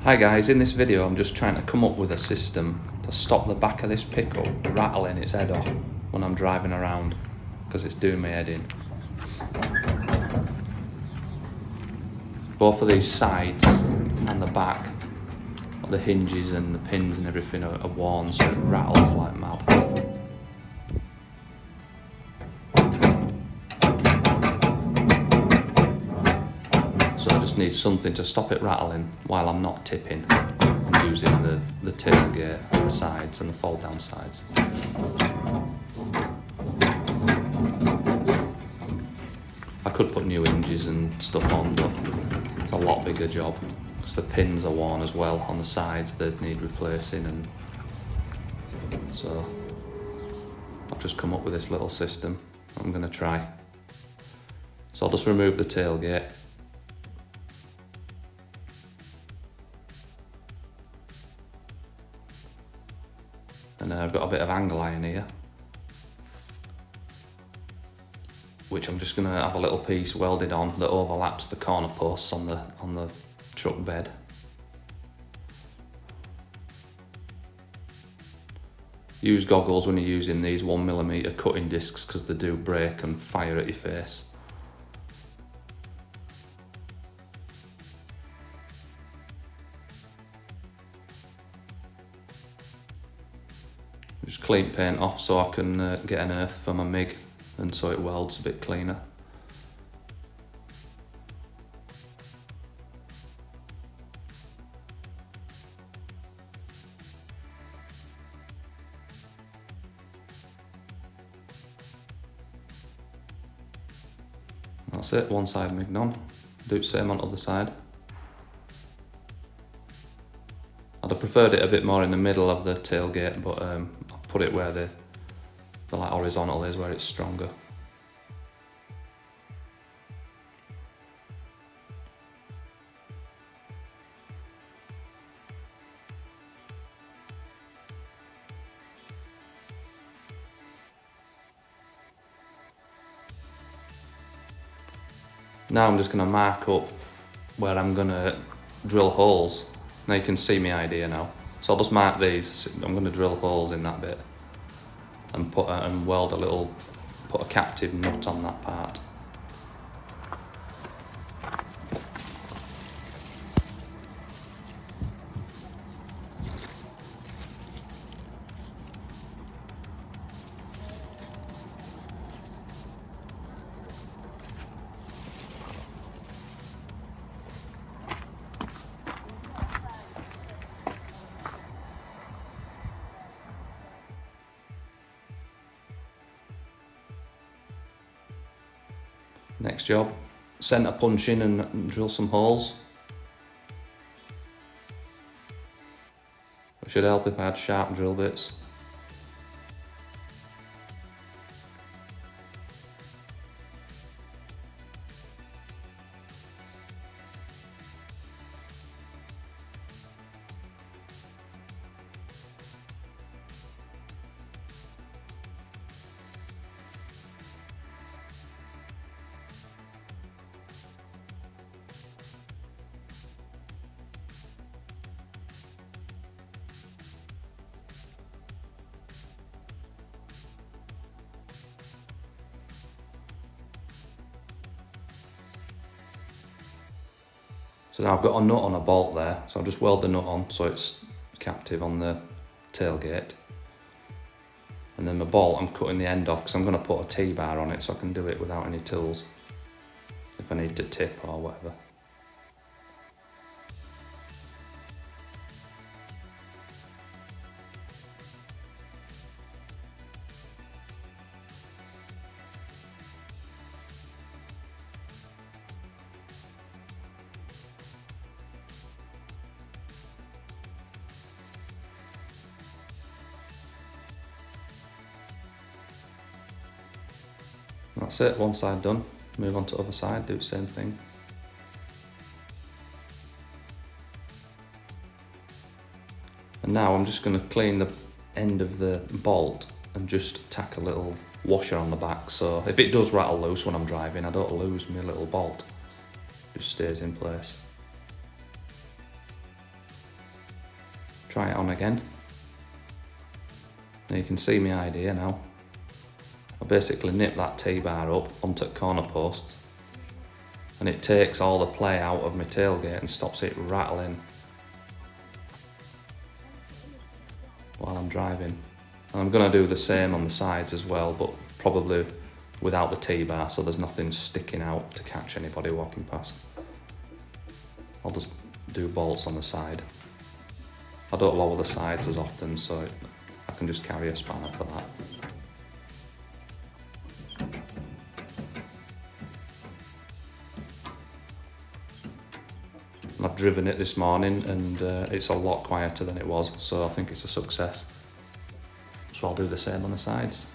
Hi guys, in this video I'm just trying to come up with a system to stop the back of this pickup rattling its head off when I'm driving around, because it's doing my head in. Both of these sides and the back, the hinges and the pins and everything are worn, so it rattles like mad. So I just need something to stop it rattling while I'm not tipping and using the tailgate and the sides and the fold down sides. I could put new hinges and stuff on, but it's a lot bigger job because the pins are worn as well on the sides. They'd need replacing, and so I've just come up with this little system I'm going to try. So I'll just remove the tailgate. And I've got a bit of angle iron here, which I'm just going to have a little piece welded on that overlaps the corner posts on the truck bed. Use goggles when you're using these 1mm cutting discs, because they do break and fire at your face. Just clean paint off so I can get an earth for my MIG, and so it welds a bit cleaner. That's it, one side MIG on. Do the same on the other side. I'd have preferred it a bit more in the middle of the tailgate, but I've put it where the like horizontal is, where it's stronger. Now I'm just going to mark up where I'm going to drill holes. Now you can see my idea now. So I'll just mark these. I'm going to drill holes in that bit and put a captive nut on that part. Next job, centre punch in and drill some holes. It should help if I had sharp drill bits. So now I've got a nut on a bolt there, so I'll just weld the nut on so it's captive on the tailgate. And then my bolt, I'm cutting the end off because I'm going to put a T-bar on it so I can do it without any tools if I need to tip or whatever. That's it, one side done. Move on to the other side, do the same thing. And now I'm just going to clean the end of the bolt and just tack a little washer on the back, so if it does rattle loose when I'm driving, I don't lose my little bolt. It just stays in place. try it on again. Now you can see my idea now. I basically nip that T-bar up onto the corner post, and it takes all the play out of my tailgate and stops it rattling while I'm driving. And I'm going to do the same on the sides as well, but probably without the T-bar, so there's nothing sticking out to catch anybody walking past. I'll just do bolts on the side. I don't lower the sides as often, so I can just carry a spanner for that. I've driven it this morning and it's a lot quieter than it was, so I think it's a success. So I'll do the same on the sides.